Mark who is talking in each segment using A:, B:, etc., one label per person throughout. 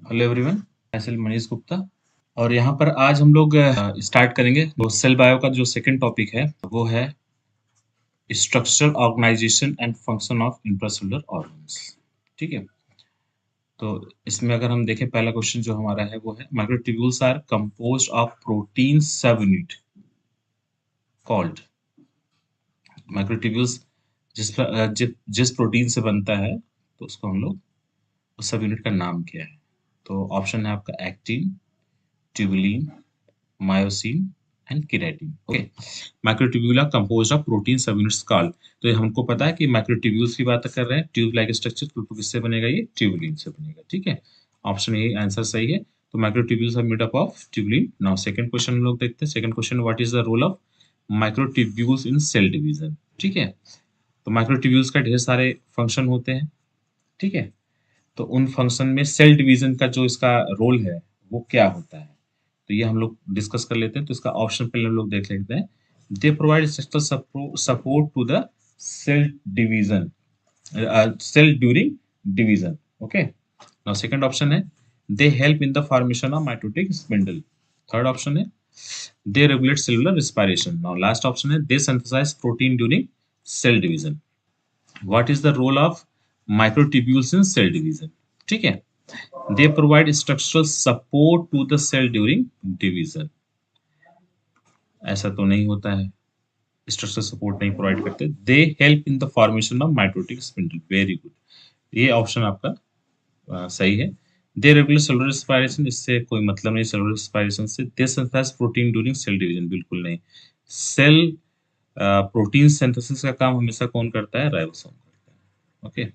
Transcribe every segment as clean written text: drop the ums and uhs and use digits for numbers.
A: Hello everyone, मैं मनीष गुप्ता और यहाँ पर आज हम लोग स्टार्ट करेंगे। तो सेल बायो का जो सेकंड टॉपिक है वो है structural organization and function of intracellular organs. ठीक है, तो इसमें अगर हम देखें पहला क्वेश्चन जो हमारा है वो है microtubules are composed of protein subunit called. Microtubules जिस प्रोटीन से बनता है तो उसको हम लोग उस सब यूनिट का नाम क्या है। तो ऑप्शन है आपका actin, tubulin, myosin and keratin. Okay, microtubule are composed of protein subunits called. तो ये हमको पता है कि माइक्रोट्यूब्यूल्स की बात कर रहे हैं। ट्यूब लाइक स्ट्रक्चर तो किससे बनेगा? ये ट्यूबुलिन से बनेगा। ठीक है, ऑप्शन ए आंसर सही है। तो microtubules are made up of tubulin. Now second question हम लोग देखते हैं। Second question, what is the role of microtubules in cell division? ठीक है, तो माइक्रोट्यूब्यूल्स का ढेर सारे फंक्शन होते हैं। ठीक है, तो उन फंक्शन में सेल डिवीजन का जो इसका रोल है वो क्या होता है, तो ये हम लोग डिस्कस कर लेते हैं। तो इसका ऑप्शन पहले हम लोग देख लेते हैं। They provide structural support to the cell division, cell during division. Okay, now second option है they help in the formation of mitotic spindle. Third option है they regulate cellular respiration. Now last option है they synthesise protein during cell division. What is the role of microtubules in cell division? ठीक है, they provide structural support to the cell during division. ऐसा तो नहीं होता है, structural support नहीं provide करते। दे help in the formation of mitotic spindle. Very good, ये ऑप्शन आपका सही है। दे रेगुलर सेलुलर रेस्पिरेशन, इससे कोई मतलब नहीं सेलुलर रेस्पिरेशन से। They synthesise protein during cell division, बिल्कुल नहीं। सेल प्रोटीन सिंथेसिस का काम हमेशा कौन करता है? राइबोसोम करता है। ओके,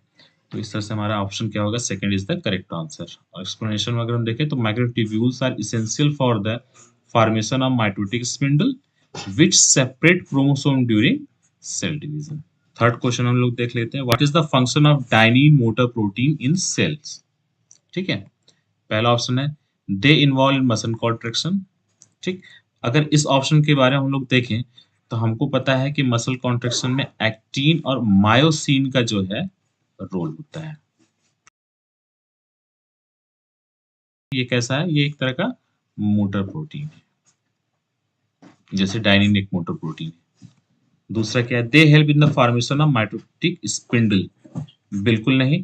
A: तो इस तरह से हमारा ऑप्शन क्या होगा? Second is the correct answer. और एक्सप्लेनेशन में अगर हम देखें तो microtubules are essential for the formation of mitotic spindle which separate chromosome during cell division. Third question हम लोग देख लेते हैं। What is the function of dynein motor protein in cells? ठीक है, पहला ऑप्शन है they involve in muscle contraction. ठीक, अगर इस ऑप्शन के बारे में हम लोग देखें तो हमको पता है कि मसल कॉन्ट्रैक्शन में एक्टिन और मायोसिन का जो है रोल होता है। ये कैसा है? ये एक तरह का मोटर प्रोटीन है, जैसे डाइनिन एक मोटर प्रोटीन है। दूसरा क्या है? They help in the formation of mitotic spindle. बिल्कुल नहीं,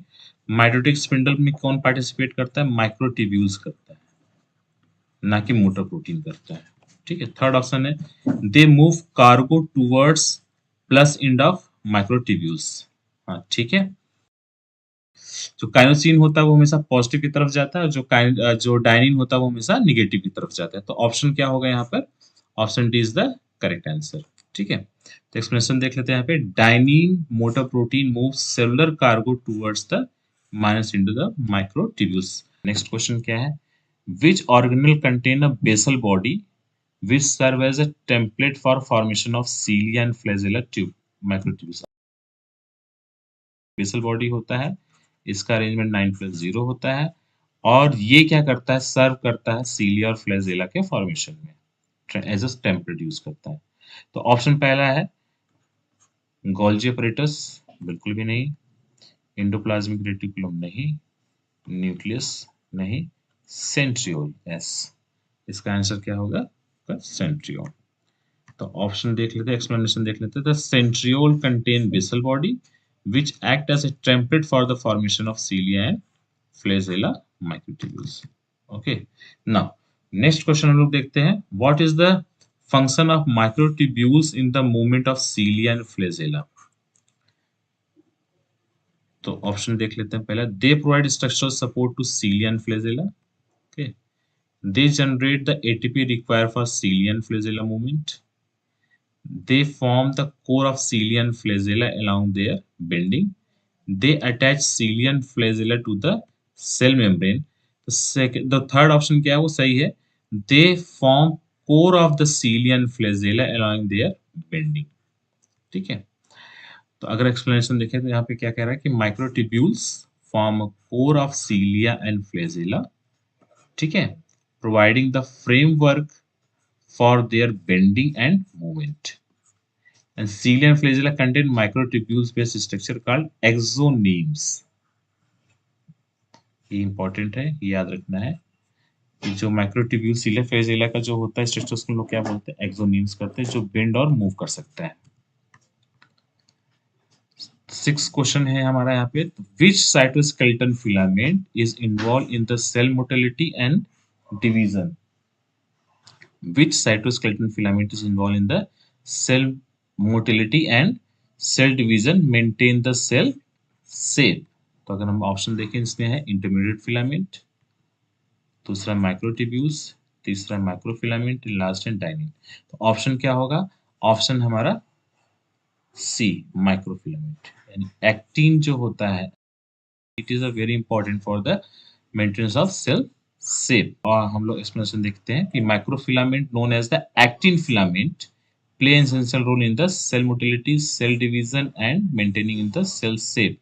A: माइटोटिक स्पिंडल में कौन पार्टिसिपेट करता है? माइक्रोट्यूब्यूल्स करता है, ना कि मोटर प्रोटीन करता है। ठीक है, थर्ड ऑप्शन है they move cargo towards plus end of microtubules. हाँ ठीक है, जो काइनोसिन होता है वो हमेशा पॉजिटिव की तरफ जाता है और जो डाइनिन होता है वो हमेशा निगेटिव की तरफ जाता है। तो ऑप्शन क्या होगा यहाँ पर? Option D is the correct answer. ठीक है, तो एक्सप्लेनेशन देख लेते हैं यहाँ पे। Dynein motor protein move cellular cargo towards the minus into the microtubules. Next question क्या है? Which organelle contain a basal body which serve as a template for formation of cilia and flagella tube microtubules। Basal body होता है, इसका arrangement 9+0 होता है और ये क्या करता है? सर्व करता है सीलिया और फ्लैजेला के फॉर्मेशन में, एज अ टेम्पलेट यूज करता है। तो ऑप्शन पहला है गोल्जी अपरेटस, बिल्कुल भी नहीं। एंडोप्लाज्मिक रेटिकुलम नहीं, न्यूक्लियस नहीं, सेंट्रियोल यस। इसका आंसर क्या होगा? सेंट्रियोल। तो ऑप्शन देख लेते हैं, एक्सप्लेनेशन देख लेते हैं। The centriole contain basal body which act as a template for the formation of cilia and flagella microtubules। Okay, now next question हम लोग देखते हैं। what is the function of microtubules in the movement of cilia and flagella? तो option देख लेते हैं। पहला, they provide structural support to cilia and flagella। okay, they generate the ATP required for cilia and flagella movement। they form the core of cilia and flagella along their bending। they attach cilia and flagella to the cell membrane। the third option क्या है? वो सही है। they form core of the cilia and flagella along their bending। ठीक है, तो अगर explanation देखें तो यहाँ पे क्या कह रहा है कि microtubules form core of cilia and flagella. ठीक है, providing the framework for their bending and movement. And cilia and flagella contain microtubules based structure called exonemes। ये इंपॉर्टेंट है, ये याद रखना है कि जो माइक्रोट्यूब्यूल सीला फेजिला का जो होता है स्ट्रक्चर उसको हम लोग क्या बोलते हैं, एक्सोनिम्स करते हैं, जो बेंड और मूव कर सकता है। 6 क्वेश्चन है हमारा यहाँ पे, which cytoskeleton filament is involve in the cell motility and division? Which cytoskeleton filament is involved in the cell motility and cell division, maintain the cell shape? तो अगर हम ऑप्शन देखें इसमें है इंटरमीडिएट फिलामेंट, दूसरा माइक्रोट्यूब्यूल्स, तीसरा microfilament, last and dynein. तो option क्या होगा? ऑप्शन हमारा सी, माइक्रोफिलामेंट। यानी एक्टिन जो होता है, it is a very important for the maintenance of cell shape. और हम लोग एक्सप्लेनेशन देखते हैं कि microfilament known as the actin filament play an essential role in the cell motility, cell division and maintaining in the cell shape.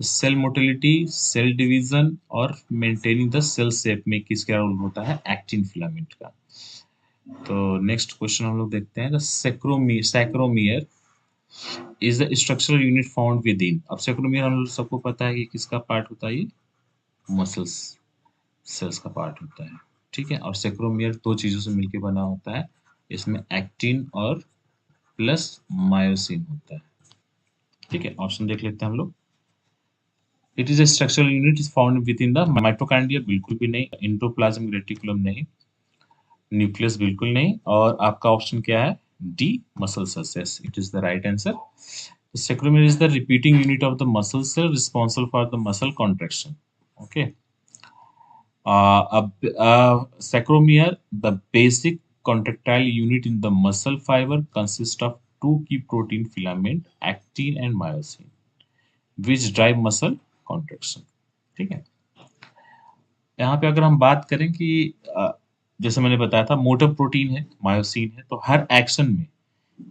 A: Cell motility, cell division और maintaining the cell shape में किसका role होता है? Actin filament का। तो next question हम लोग देखते हैं, sarcomere is the structural unit found within. अब सैक्रोमियर हम लोग सबको पता है कि किसका पार्ट होता है, ये मसल्स सेल्स का पार्ट होता है, ठीक है। और सैक्रोमियर दो चीजों से मिलकर बना होता है, इसमें एक्टिन और प्लस मायोसिन होता है, ठीक है। ऑप्शन देख लेते हैं हम लोग। It is a structural unit is found with in the mitochondria, बिल्कुल भी नहीं। एंडोप्लाज्मिक रेटिकुलम नहीं, न्यूक्लियस बिल्कुल नहीं, और आपका ऑप्शन क्या है? D, muscle cells. Yes, it is the right answer. The sarcomere is the repeating unit of the muscle cell responsible for the muscle contraction. Okay. Sarcomere, the basic contractile unit in the muscle fiber, consists of two key protein filament, actin and myosin, which drive muscle contraction. ठीक है। यहाँ पे अगर हम बात करें कि जैसे मैंने बताया था, मोटर प्रोटीन है, मायोसिन है, तो हर एक्शन में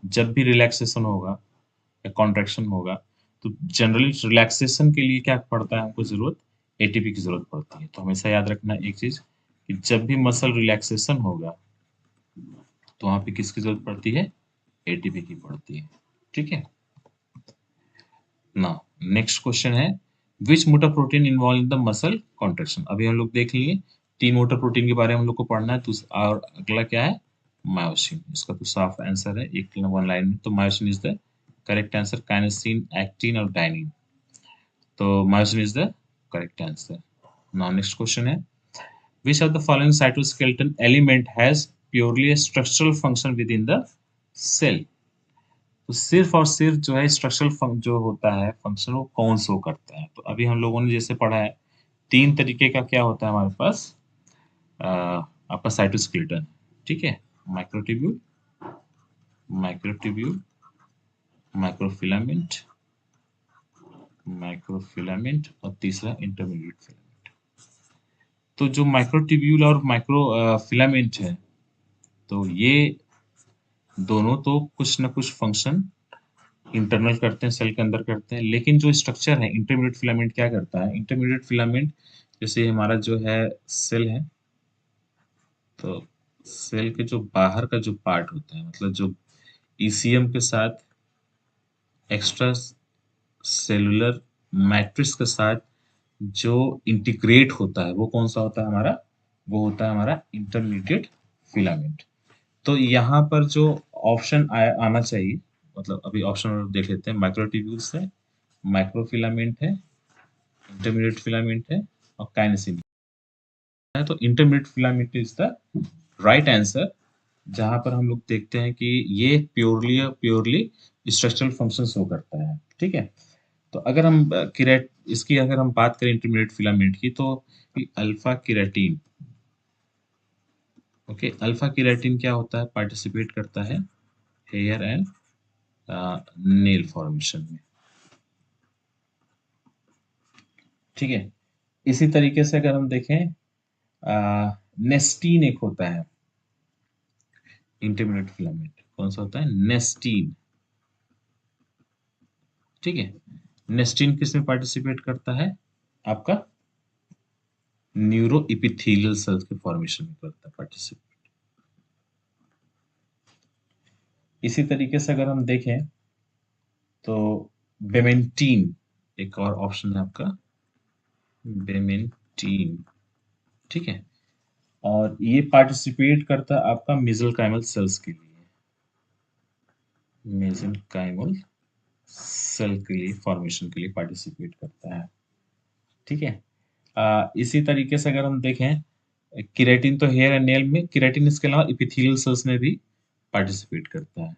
A: जब भी रिलैक्सेशन होगा या कॉन्ट्रैक्शन होगा, तो जनरली रिलैक्सेशन के लिए क्या पड़ता है हमको जरूरत? एटीपी की जरूरत पड़ती है। तो हमेशा याद रखना एक चीज कि जब भी मसल रिलैक्सेशन होगा तो वहां पे किसकी जरूरत पड़ती है? एटीपी की पड़ती है, ठीक है ना। नेक्स्ट क्वेश्चन है, which motor protein involve in the muscle contraction? अभी हम लोग देख लिए, 3 मोटर प्रोटीन के बारे में हम लोग को पढ़ना है। और अगला क्या है? मायोसिन। इसका तो साफ आंसर है, एक वन लाइन में। तो myosin is the correct answer. काइनेसिन, actin और डाइनिन, तो myosin is the correct answer. Now next question है, which of the following cytoskeleton element has purely a structural function within the cell? तो सिर्फ और सिर्फ जो है स्ट्रक्चरल जो होता है फंक्शन, वो कौन शो करता है? तो अभी हम लोगों ने जैसे पढ़ा है, 3 तरीके का क्या होता है हमारे पास, आपका साइटोस्केलेटन, ठीक है। माइक्रोट्यूब्यूल, माइक्रोट्यूब्यूल, माइक्रोफिलामेंट, माइक्रोफिलामेंट और तीसरा इंटरमीडिएट फिलामेंट। तो जो माइक्रोट्यूब्यूल और माइक्रो फिलामेंट है, तो ये दोनों तो कुछ ना कुछ फंक्शन इंटरनल करते हैं, सेल के अंदर करते हैं। लेकिन जो स्ट्रक्चर है, इंटरमीडिएट फिलामेंट क्या करता है? इंटरमीडिएट फिलामेंट जैसे हमारा जो है सेल है, तो सेल के जो बाहर का जो पार्ट होता है, मतलब जो ईसीएम के साथ एक्स्ट्रा सेलुलर मैट्रिक्स के साथ जो इंटीग्रेट होता है, वो कौन सा होता है हमारा? वो होता है हमारा इंटरमीडिएट फिलामेंट। तो यहाँ पर जो ऑप्शन आना चाहिए, मतलब अभी ऑप्शन देख लेते हैं, माइक्रोट्यूब्यूल्स है, माइक्रोफिलामेंट है, इंटरमीडिएट फिलामेंट है और काइनेसिन है। तो intermediate filament is the right answer, जहां पर हम लोग देखते हैं कि ये प्योरली स्ट्रक्चरल फंक्शन शो करता है, ठीक है। तो अगर हम किरेट इसकी अगर हम बात करें इंटरमीडिएट फिलामेंट की, तो alpha keratin, okay, alpha keratin क्या होता है? पार्टिसिपेट करता है हेयर एंड नेल फॉर्मेशन में, ठीक है। इसी तरीके से अगर हम देखें, नेस्टीन एक होता है इंटरमीडिएट फिलामेंट, कौन सा होता है? नेस्टीन, ठीक है। नेस्टीन किस में पार्टिसिपेट करता है? आपका न्यूरो इपिथेलियल सेल्स के फॉर्मेशन में करता है पार्टिसिपेट। इसी तरीके से अगर हम देखें तो बेमेंटीन एक और ऑप्शन है आपका, बेमेंटीन, ठीक है। और ये पार्टिसिपेट करता है आपका मेसेंकाइमल सेल्स के लिए, मेसेंकाइमल सेल के लिए फॉर्मेशन के लिए पार्टिसिपेट करता है। ठीक है। इसी तरीके से अगर हम देखें, केराटिन तो हेयर एंड नेल में, केराटिन इसके अलावा एपिथेलियल सेल्स में भी पार्टिसिपेट करता है।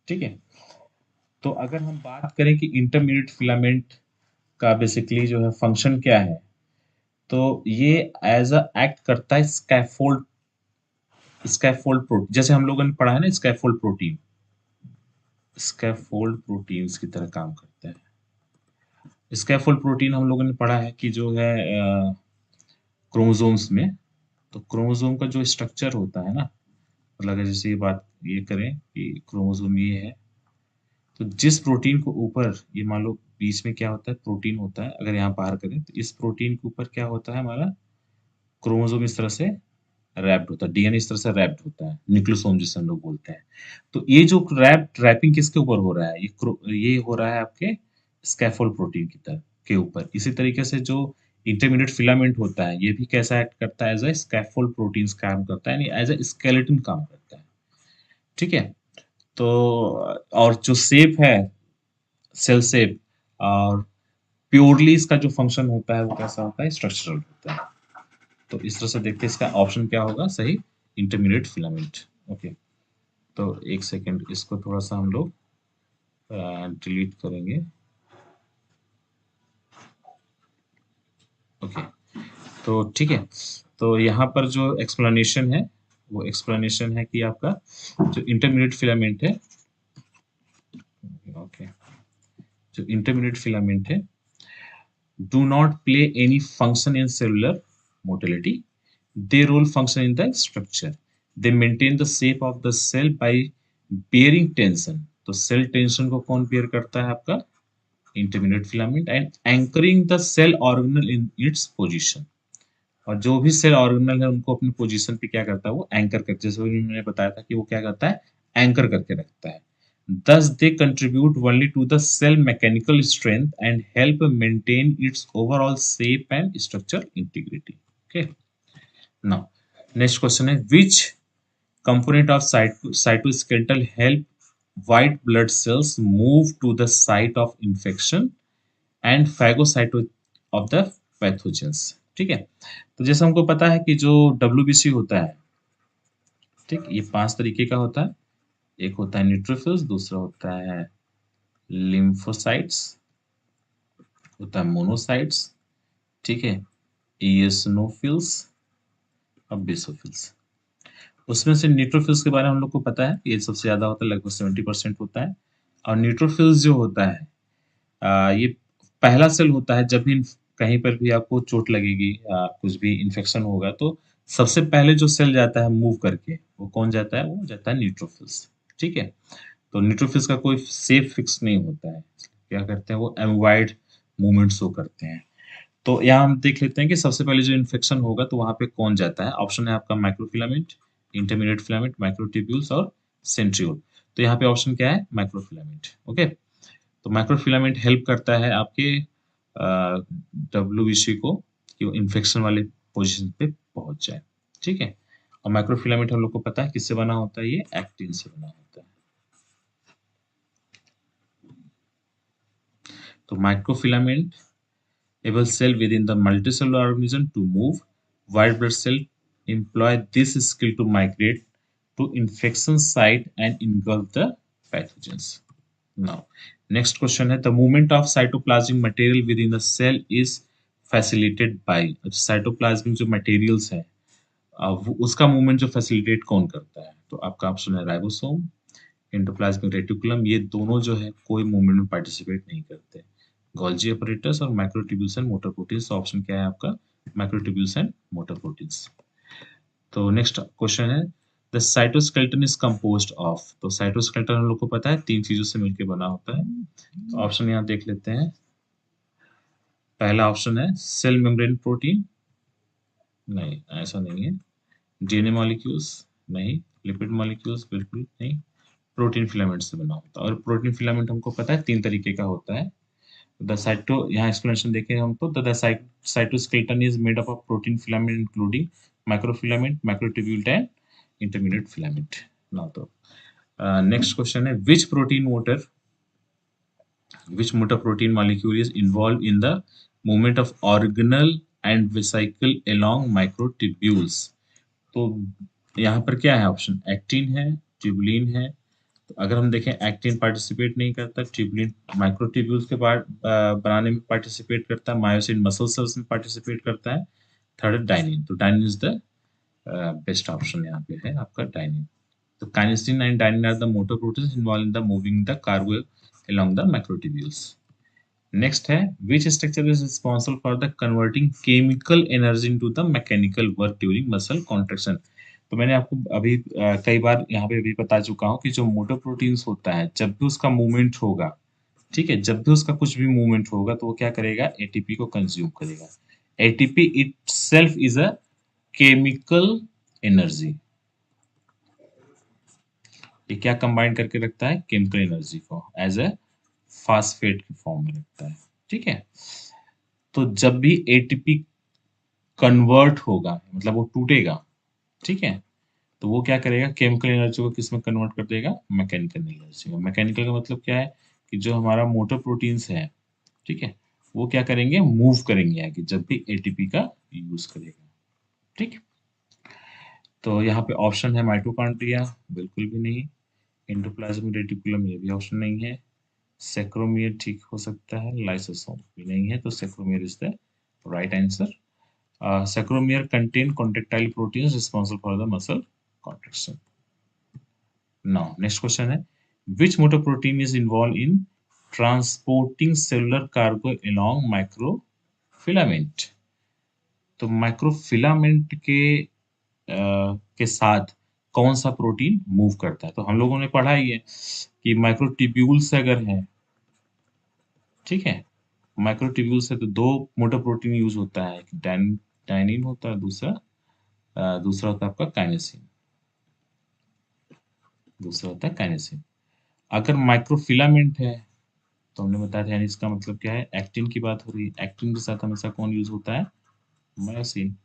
A: ठीक है। तो अगर हम बात करें कि इंटरमीडिएट फिलामेंट का बेसिकली जो है फंक्शन क्या है, तो ये एज अ एक्ट करता है स्कैफोल्ड, स्कैफोल्ड प्रोटीन, जैसे हम लोगों ने पढ़ा है ना स्कैफोल्ड प्रोटीन, स्कैफोल्ड प्रोटीन्स की तरह काम करते हैं। स्कैफोल्ड प्रोटीन हम लोगों ने पढ़ा है कि जो है क्रोमोसोम्स में, तो क्रोमोसोम का जो स्ट्रक्चर होता है ना, मतलब अगर जैसे ये बात ये करें कि क्रोमोसोम ये है, तो जिस प्रोटीन को ऊपर, ये मान लो बीच में क्या होता है, प्रोटीन होता है, अगर यहाँ बाहर करें तो इस प्रोटीन के ऊपर क्या होता है, हमारा क्रोमोसोम इस तरह से रैप्ड होता है, डीएनए इस तरह से रैप्ड होता है, न्यूक्लियोसोम जिसे हम लोग बोलते हैं। तो ये जो रैपिंग किसके ऊपर हो रहा है, ये हो रहा है आपके स्कैफोल्ड प्रोटीन की तरह के ऊपर। इसी तरीके से जो इंटरमीडिएट फिलामेंट होता है, ये भी कैसा एक्ट करता है, एज अ स्कैफोल्ड प्रोटीन्स काम करता है, यानी एज अ स्केलेटन काम करता है। ठीक है। तो और जो शेप है, सेल शेप, और प्योरली इसका जो फंक्शन होता है वो कैसा होता है, स्ट्रक्चरल होता है। तो इस तरह से देखते हैं इसका ऑप्शन क्या होगा सही, इंटरमीडिएट फिलामेंट। ओके। तो एक सेकेंड, इसको थोड़ा सा हम लोग डिलीट करेंगे। ओके। तो ठीक है। तो यहाँ पर जो एक्सप्लेनेशन है, वो एक्सप्लेनेशन है कि आपका जो इंटरमीडिएट फिलामेंट है, ओके, जो इंटरमीडिएट फिलामेंट है do not play any function in cellular motility. Their role function in the structure. They maintain the shape of the cell by bearing tension. तो सेल टेंशन को कौन bear करता है, आपका intermediate filament, and anchoring the cell organelle in its position. और जो भी cell organelle है उनको अपनी पोजीशन पे क्या करता है, वो एंकर करके, जैसे मैंने बताया था कि वो क्या करता है, एंकर करके रखता है। Thus, they contribute only to the cell mechanical strength and help maintain its overall shape and structure integrity. Okay. Now, next question is which component of cytoskeletal help white blood cells move to the site of infection and phagocyto of the pathogens. ठीक है। तो जैसे हमको पता है कि जो WBC होता है, ठीक, ये 5 तरीके का होता है। एक होता है न्यूट्रोफिल्स, दूसरा होता है लिम्फोसाइट्स, होता है मोनोसाइट्स, ठीक है, इयोसिनोफिल्स और बेसोफिल्स। उसमें से न्यूट्रोफिल्स के बारे में हम लोग को पता है, ये सबसे ज़्यादा होता है, लगभग 70% होता है। और न्यूट्रोफिल्स जो होता है, ये पहला सेल होता है, जब भी कहीं पर भी आपको चोट लगेगी या कुछ भी इन्फेक्शन होगा, तो सबसे पहले जो सेल जाता है मूव करके, वो कौन जाता है, वो जाता है न्यूट्रोफिल्स। ठीक है। तो न्यूट्रोफिल्स का कोई सेफ फिक्स नहीं होता है, क्या करते हैं, वो एमवाइड मूवमेंट शो करते हैं। तो यहाँ हम देख लेते हैं कि सबसे पहले जो इन्फेक्शन होगा तो वहाँ पे कौन जाता है। ऑप्शन है आपका माइक्रोफिलामेंट, इंटरमीडिएट फिलामेंट, माइक्रोट्यूब्यूल्स और सेंट्रियोल। तो यहाँ पे ऑप्शन क्या है, माइक्रोफिलामेंट। ओके। तो माइक्रोफिलामेंट हेल्प करता है आपके WBC को कि वो इन्फेक्शन वाले पोजीशन पे पहुंच जाए। ठीक है। और माइक्रोफिलामेंट हम लोग को पता है किससे बना होता है, ये एक्टिन से बना होता है। तो microfilament able cell within the multicellular organism to move. White blood cell employ this skill to migrate to infection site and engulf the pathogens. Now, next question है, the movement of cytoplasmic material within the cell is facilitated by, cytoplasmic जो materials है, उसका movement जो facilitate कौन करता है, तो आपका ऑप्शन है राइबोसोम, एंडोप्लाज्मिक रेटिकुलम। ये दोनों जो है कोई मूवमेंट में पार्टिसिपेट नहीं करते। गोल्जी अपरेटस और microtubules and motor proteins. Option क्या है आपका, माइक्रोट्यूब्यूल्स एंड मोटर प्रोटीन्स। तो नेक्स्ट क्वेश्चन है, the cytoskeleton is composed of. तो साइटोस्केलेटन हम लोग को पता है 3 चीजों से मिलकर बना होता है। तो ऑप्शन यहाँ देख लेते हैं। पहला ऑप्शन है सेल मेम्ब्रेन प्रोटीन, नहीं ऐसा नहीं है। डीएनए मॉलिक्यूल्स, नहीं। लिपिड मॉलिक्यूल्स, बिल्कुल नहीं। प्रोटीन फिलामेंट से बना होता है, और प्रोटीन फिलामेंट हमको पता है 3 तरीके का होता है। द साइटो यहाँ एक्सप्लेनेशन देखें हम तो the cytoskeleton is made up of protein filament including microfilament, microtubule and intermediate filament. Now तो नेक्स्ट क्वेश्चन है which motor protein molecule is involved in the movement of organelle and vesicle along microtubules? तो यहाँ पर क्या है option? Actin है, tubulin है। तो अगर हम देखें एक्टिन पार्टिसिपेट नहीं करता, ट्यूबुलिन माइक्रोट्यूब्यूल्स के पार्ट बनाने में पार्टिसिपेट करता है, मायोसिन मसल सेल्स में पार्टिसिपेट करता है, थर्ड है डाइनिन। तो dynein is the best option यहाँ पे है आपका डाइनिन। तो kinesin and dynein are the motor proteins involve in the moving the cargo along the microtubules. Next है which structure is responsible for the converting chemical energy into the mechanical work during muscle contraction? तो मैंने आपको अभी कई बार यहाँ पे भी बता चुका हूँ कि जो मोटर प्रोटीन्स होता है जब भी उसका मूवमेंट होगा, ठीक है, जब भी उसका कुछ भी मूवमेंट होगा तो वो क्या करेगा? एटीपी को कंज्यूम करेगा। ATP itself is a chemical energy. ये क्या कंबाइन करके रखता है? केमिकल एनर्जी को एज ए फास्फेट के फॉर्म में रखता है, ठीक है। तो जब भी एटीपी कन्वर्ट होगा मतलब वो टूटेगा, ठीक है, तो वो क्या करेगा? केमिकल एनर्जी को किस में कन्वर्ट कर देगा? मैकेनिकल एनर्जी में। मैकेनिकल का मतलब क्या है कि जो हमारा मोटर प्रोटीन्स है, ठीक है, वो क्या करेंगे? मूव करेंगे आगे जब भी एटीपी का यूज करेगा, ठीक। तो यहाँ पे ऑप्शन है माइटोकॉन्ड्रिया, बिल्कुल भी नहीं। एंडोप्लाज्मिक रेटिकुलम, ये भी ऑप्शन नहीं है। सेक्रोमियर ठीक हो सकता है, लाइसोसोम भी नहीं है, तो sarcomere is the right answer. Sarcomere contain contractile proteins responsible for the muscle contraction. Now next question है which motor protein is involved in transporting cellular cargo along microfilament? तो माइक्रोफिलामेंट के साथ कौन सा प्रोटीन मूव करता है? तो हम लोगों ने पढ़ा ही है कि माइक्रोट्यूब्यूल्स अगर है, ठीक है, माइक्रोट्यूब्यूल से तो दो मोटर प्रोटीन यूज होता है, डाइनिन होता है, दूसरा होता है आपका काइनेसिन, दूसरा होता है काइनेसिन। अगर माइक्रोफिलामेंट है तो हमने बताया था, यानी इसका मतलब क्या है? एक्टिन की बात हो रही है। एक्टिन के साथ हमेशा कौन यूज होता है? मायोसिन।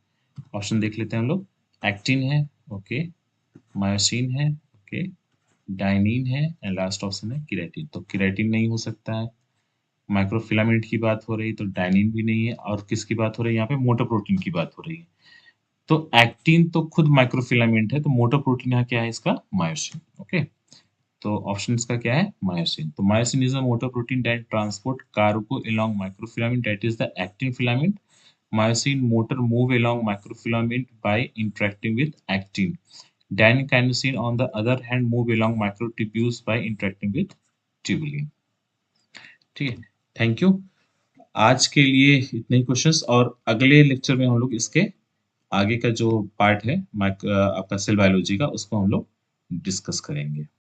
A: ऑप्शन देख लेते हैं हम लोग। एक्टिन है, ओके, मायोसिन है, ओके, डाइनिन है एंड लास्ट ऑप्शन है केराटिन। तो केराटिन नहीं हो सकता है। माइक्रोफिलामेंट की बात हो रही है तो डाइनिन भी नहीं है, और किसकी बात हो रही है यहाँ पे? मोटर प्रोटीन की बात हो रही है। तो एक्टिन तो खुद माइक्रोफिलामेंट है, तो मोटर प्रोटीन यहाँ क्या है इसका? Myosin, okay. तो ऑप्शन इसका क्या है? मायोसिन। तो myosin is a motor protein that transport cargo along microfilament, that is the actin filament. Myosin motor move along microfilament by interacting with actin. Dynekinesin on the other hand move along microtubules by interacting with tubulin. ठीक है, thank you. आज के लिए इतने ही questions, और अगले lecture में हम लोग इसके आगे का जो पार्ट है आपका सेल बायोलॉजी का, उसको हम लोग डिस्कस करेंगे।